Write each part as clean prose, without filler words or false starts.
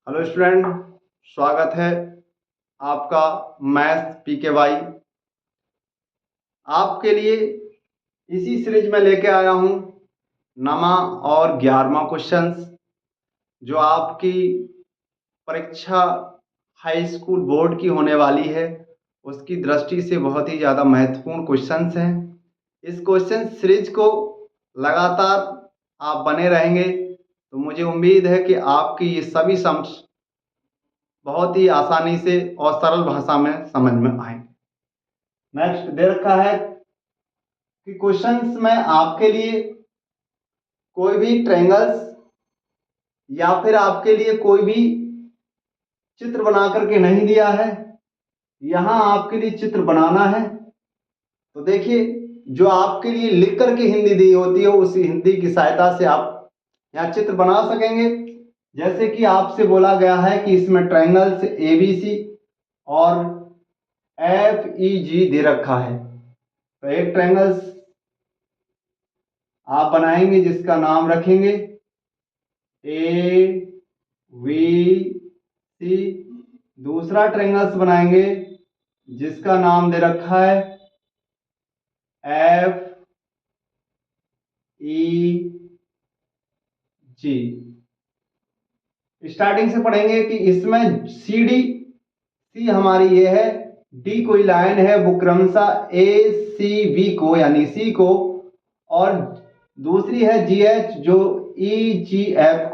Hello student, स्वागत है आपका मैथ्स पीके वाई। आपके लिए इसी सीरीज में लेके आया हूँ नमा और 11वां क्वेश्चंस, जो आपकी परीक्षा हाई स्कूल बोर्ड की होने वाली है, उसकी दृष्टि से बहुत ही ज़्यादा महत्वपूर्ण क्वेश्चंस हैं। इस क्वेश्चन सीरीज को लगातार आप बने रहेंगे तो मुझे उम्मीद है कि आपकी ये सभी सम बहुत ही आसानी से और सरल भाषा में समझ में आएंगे। नेक्स्ट दे रखा है कि क्वेश्चंस में आपके लिए कोई भी ट्रायंगल्स या फिर आपके लिए कोई भी चित्र बना करके नहीं दिया है, यहां आपके लिए चित्र बनाना है। तो देखिए, जो आपके लिए लिख करके हिंदी दी होती है उस हिंदी की सहायता से आप यहाँ चित्र बना सकेंगे। जैसे कि आपसे बोला गया है कि इसमें ट्रायंगल्स ABC और FEG दे रखा है, तो एक ट्रायंगल्स आप बनाएंगे जिसका नाम रखेंगे ABC। दूसरा ट्रायंगल्स बनाएंगे जिसका नाम दे रखा है FEG। स्टार्टिंग से पढ़ेंगे कि इसमें सी हमारी ये है, डी कोई लाइन है वो क्रमशः ACB को यानी सी को, और दूसरी है GH जो EGF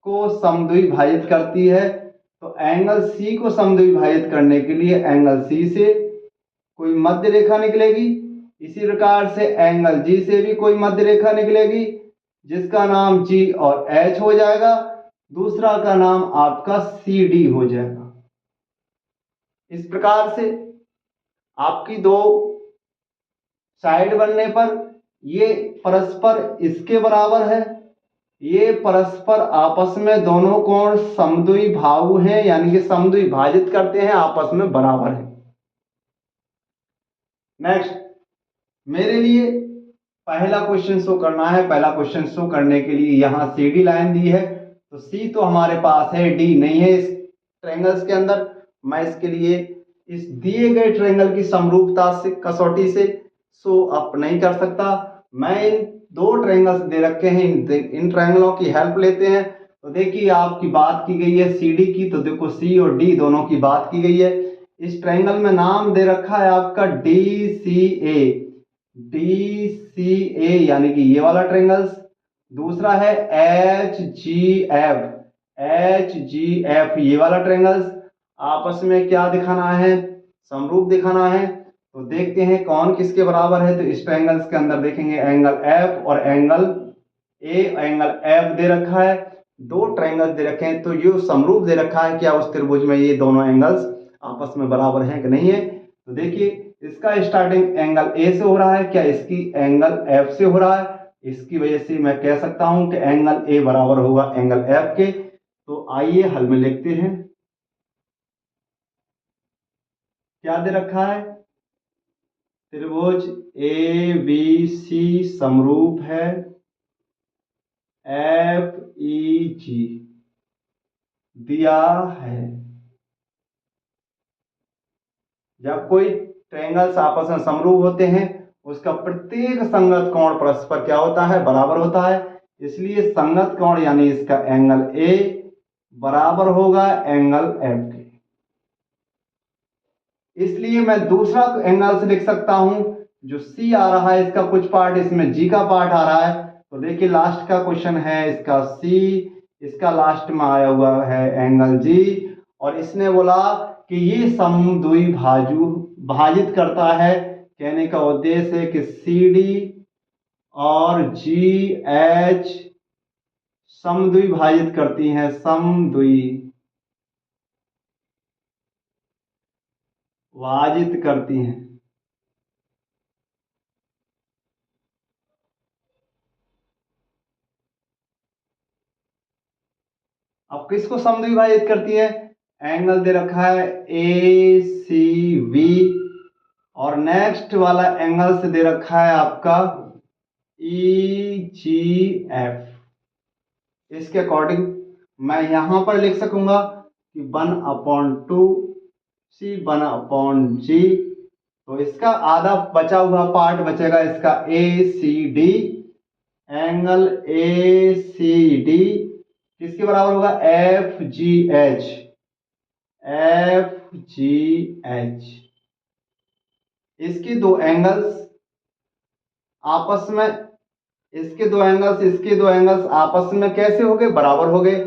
को समद्विभाजित करती है। तो एंगल C को समद्विभाजित करने के लिए एंगल C से कोई मध्य रेखा निकलेगी, इसी प्रकार से एंगल G से भी कोई मध्य रेखा निकलेगी जिसका नाम G और H हो जाएगा, दूसरा का नाम आपका CD हो जाएगा। इस प्रकार से आपकी दो साइड बनने पर ये परस्पर इसके बराबर है, ये परस्पर आपस में दोनों कोण समद्विबाहु हैं, यानी कि समद्विभाजित करते हैं, आपस में बराबर है। नेक्स्ट मेरे लिए पहला क्वेश्चन शो करना है। पहला क्वेश्चन शो करने के लिए यहाँ CD लाइन दी है, तो C तो हमारे पास है, D नहीं है इस ट्रायंगल्स के अंदर। मैं इसके लिए इस दिए गए ट्रायंगल की समरूपता से कसौटी से शो अप नहीं कर सकता। मैं इन दो ट्रायंगल्स दे रखे हैं, इन ट्रायंगलों की हेल्प लेते हैं। तो देखिए, आपकी बात की गई है CD की, तो देखो C और D दोनों की बात की गई है। इस ट्रायंगल में नाम दे रखा है आपका DCA यानी कि ये वाला ट्रायंगल्स। दूसरा है HGF ये वाला ट्रायंगल्स। आपस में क्या दिखाना है? समरूप दिखाना है। तो देखते हैं कौन किसके बराबर है। तो इस ट्रायंगल्स के अंदर देखेंगे एंगल F और एंगल F दे रखा है, दो ट्रायंगल्स दे रखे हैं, तो ये समरूप दे रखा है। क्या उस त्रिभुज में ये दोनों एंगल्स आपस में बराबर हैं कि नहीं है? तो देखिए, इसका स्टार्टिंग एंगल A से हो रहा है, क्या इसकी एंगल F से हो रहा है? इसकी वजह से मैं कह सकता हूं कि एंगल A बराबर होगा एंगल F के। तो आइए हल में लिखते हैं। क्या दे रखा है? त्रिभुज ABC समरूप है FEG दिया है। जब कोई ट्रायंगल्स आपस में समरूप होते हैं, उसका प्रत्येक संगत कोण परस्पर क्या होता है? बराबर होता है। इसलिए संगत कोण यानी इसका एंगल A बराबर होगा एंगल F के। इसलिए मैं दूसरा एंगल से लिख सकता हूं, जो C आ रहा है, इसका कुछ पार्ट इसमें G का पार्ट आ रहा है। तो देखिए, लास्ट का क्वेश्चन है इसका C, इसका लास्ट में आया हुआ है एंगल G, और इसने बोला कि ये समद्विभाजित करता है। कहने का उद्देश्य है कि CD और GH समद्विभाजित करती हैं, समद्विभाजित करती हैं। अब किसको समद्विभाजित करती है? एंगल दे रखा है ACB, और नेक्स्ट वाला एंगल से दे रखा है आपका EGF। इसके अकॉर्डिंग मैं यहाँ पर लिख सकूंगा कि 1/2 सी 1/g। तो इसका आधा बचा हुआ पार्ट बचेगा इसका ACD। एंगल ACD किसके बराबर होगा? FGH। FGH। इसके दो एंगल्स आपस में इसके दो एंगल्स आपस में कैसे हो गए? बराबर हो गए।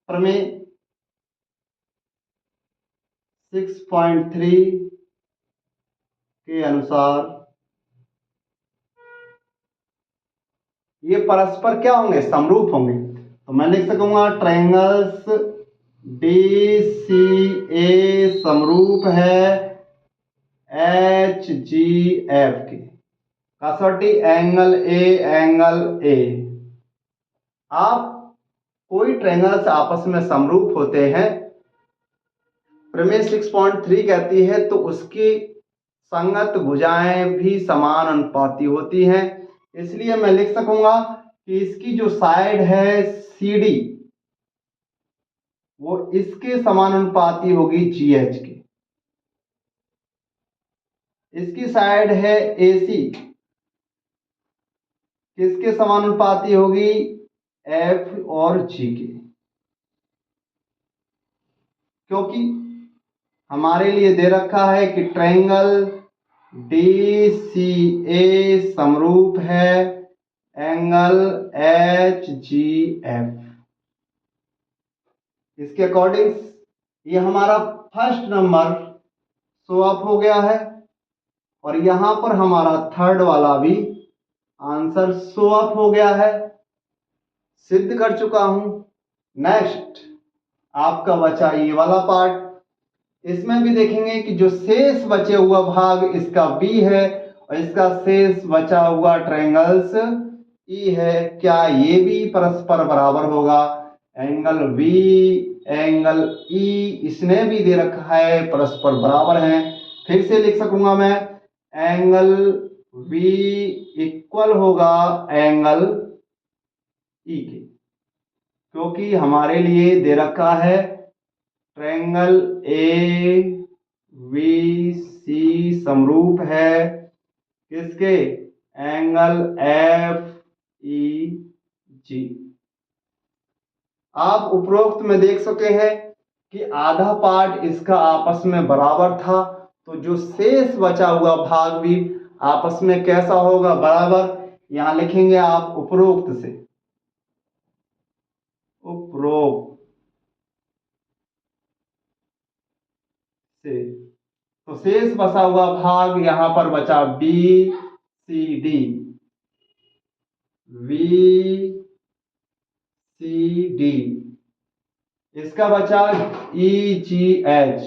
प्रमेय 6.3 के अनुसार ये परस्पर क्या होंगे? समरूप होंगे। तो मैं लिख सकूंगा ट्रायंगल्स DCA समरूप है HGF के। कसौटी एंगल A। आप कोई ट्रायंगल्स आपस में समरूप होते हैं, प्रमेय 6.3 कहती है, तो उसकी संगत भुजाएं भी समान अनुपाती होती हैं। इसलिए मैं लिख सकूंगा कि इसकी जो साइड है CD वो इसके समानुपाती होगी GH के। इसकी साइड है AC किसके समानुपाती होगी? F और G के। क्योंकि हमारे लिए दे रखा है कि ट्रायंगल DCA समरूप है एंगल HGF। इसके अकॉर्डिंग ये हमारा फर्स्ट नंबर शो अप हो गया है और यहां पर हमारा थर्ड वाला भी आंसर शो अप हो गया है, सिद्ध कर चुका हूं। नेक्स्ट आपका बचा ये वाला पार्ट। इसमें भी देखेंगे कि जो शेष बचे हुआ भाग इसका B है और इसका शेष बचा हुआ ट्रायंगल्स E है। क्या ये भी परस्पर बराबर होगा? एंगल V एंगल E इसने भी दे रखा है, परस्पर बराबर हैं। फिर से लिख सकूंगा मैं एंगल V इक्वल होगा एंगल E के, क्योंकि हमारे लिए दे रखा है ट्रायंगल AVC समरूप है किसके? Angle FEG। आप उपरोक्त में देख सके हैं कि आधा पार्ट इसका आपस में बराबर था, तो जो शेष बचा हुआ भाग भी आपस में कैसा होगा? बराबर। यहां लिखेंगे आप उपरोक्त से, उपरोक्त से। तो शेष बचा हुआ भाग यहां पर बचा BCD, VCD। इसका बचा EGH,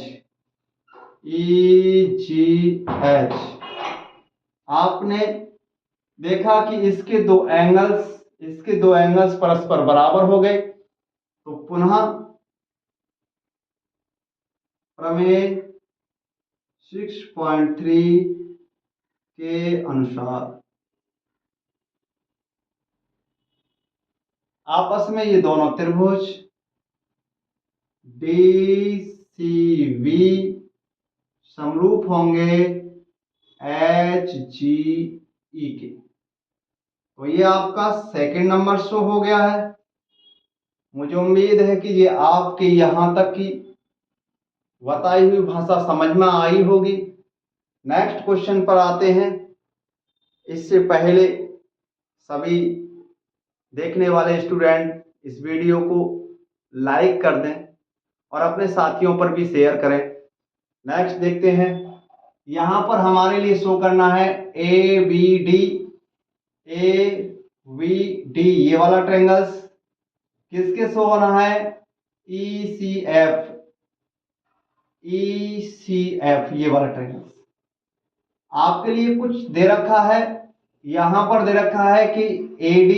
EGH। आपने देखा कि इसके दो एंगल्स परस्पर बराबर हो गए। तो पुनः प्रमेय 6.3 के अनुसार आपस में ये दोनों त्रिभुज DCV समरूप होंगे HGE के। तो ये आपका सेकंड नंबर शो हो गया है। मुझे उम्मीद है कि ये आपके यहां तक की बताई हुई भाषा समझ में आई होगी। नेक्स्ट क्वेश्चन पर आते हैं। इससे पहले सभी देखने वाले स्टूडेंट इस वीडियो को लाइक कर दें और अपने साथियों पर भी शेयर करें। नेक्स्ट देखते हैं। यहां पर हमारे लिए शो करना है ABD, AVD ये वाला ट्रायंगल्स किसके शो होना है? ECF, ECF ये वाला ट्रायंगल्स। आपके लिए कुछ दे रखा है, यहां पर दे रखा है कि AD,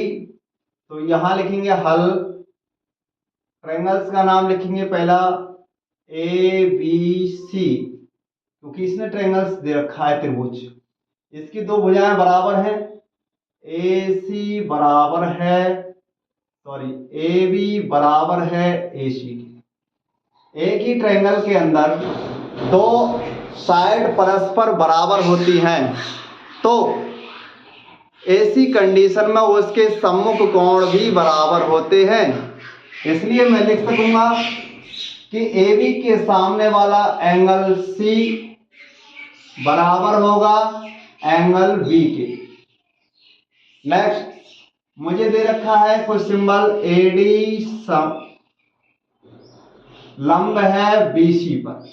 तो यहां लिखेंगे हल। ट्रायंगल्स का नाम लिखेंगे पहला ABC, क्योंकि इसने ट्रायंगल्स दे रखा है त्रिभुज। इसकी दो भुजाएं बराबर हैं, AC बराबर है, सॉरी ए बी बराबर है ए सी के। एक ही ट्रायंगल के अंदर दो साइड परस्पर बराबर होती हैं तो ऐसी कंडीशन में उसके सम्मुख कोण भी बराबर होते हैं। इसलिए मैं लिख सकूंगा कि ए बी के सामने वाला एंगल सी बराबर होगा एंगल बी के। नेक्स्ट मुझे दे रखा है कुछ सिंबल एडी लंब है बीसी पर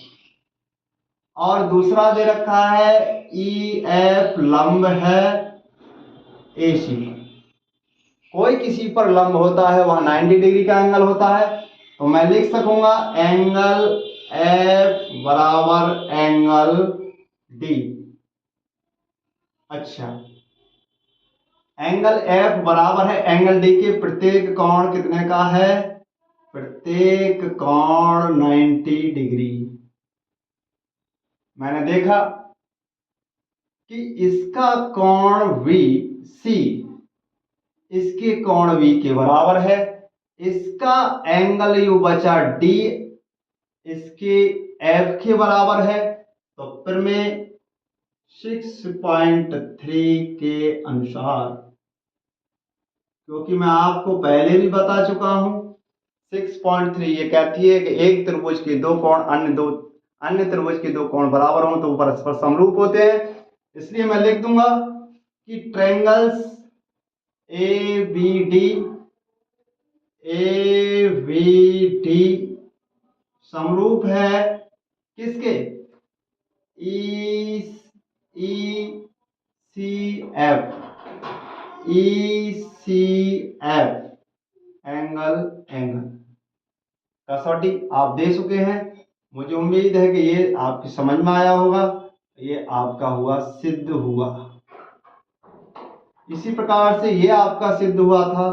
और दूसरा दे रखा है ई एफ लंब है एसी पर। कोई किसी पर लंब होता है वह 90 डिग्री का एंगल होता है तो मैं लिख सकूंगा एंगल एफ बराबर एंगल डी। अच्छा, एंगल एफ बराबर है एंगल डी के। प्रत्येक कोण कितने का है? प्रत्येक कोण 90 डिग्री। मैंने देखा कि इसका कोण वी सी इसके कोण वी के बराबर है, इसका एंगल यू बचा डी इसके एफ के बराबर है, तो फिर में 6.3 के अनुसार, क्योंकि मैं आपको पहले भी बता चुका हूं 6.3 ये कहती है कि एक त्रिभुज के दो कोण अन्य त्रिभुज के दो कोण बराबर हों तो परस्पर समरूप होते हैं। इसलिए मैं लिख दूंगा कि ट्रायंगल्स ए बी डी समरूप है किसके? ई सी एफ एंगल कसौटी आप दे चुके हैं। मुझे उम्मीद है कि ये आपकी समझ में आया होगा। ये आपका हुआ सिद्ध हुआ। इसी प्रकार से ये आपका सिद्ध हुआ था,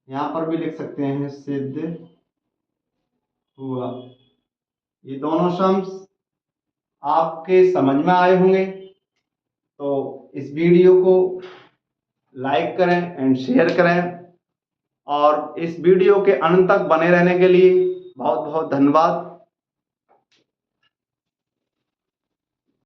यहां पर भी लिख सकते हैं सिद्ध हुआ। ये दोनों सम्स आपके समझ में आए होंगे। तो इस वीडियो को लाइक करें एंड शेयर करें और इस वीडियो के अंत तक बने रहने के लिए बहुत बहुत धन्यवाद।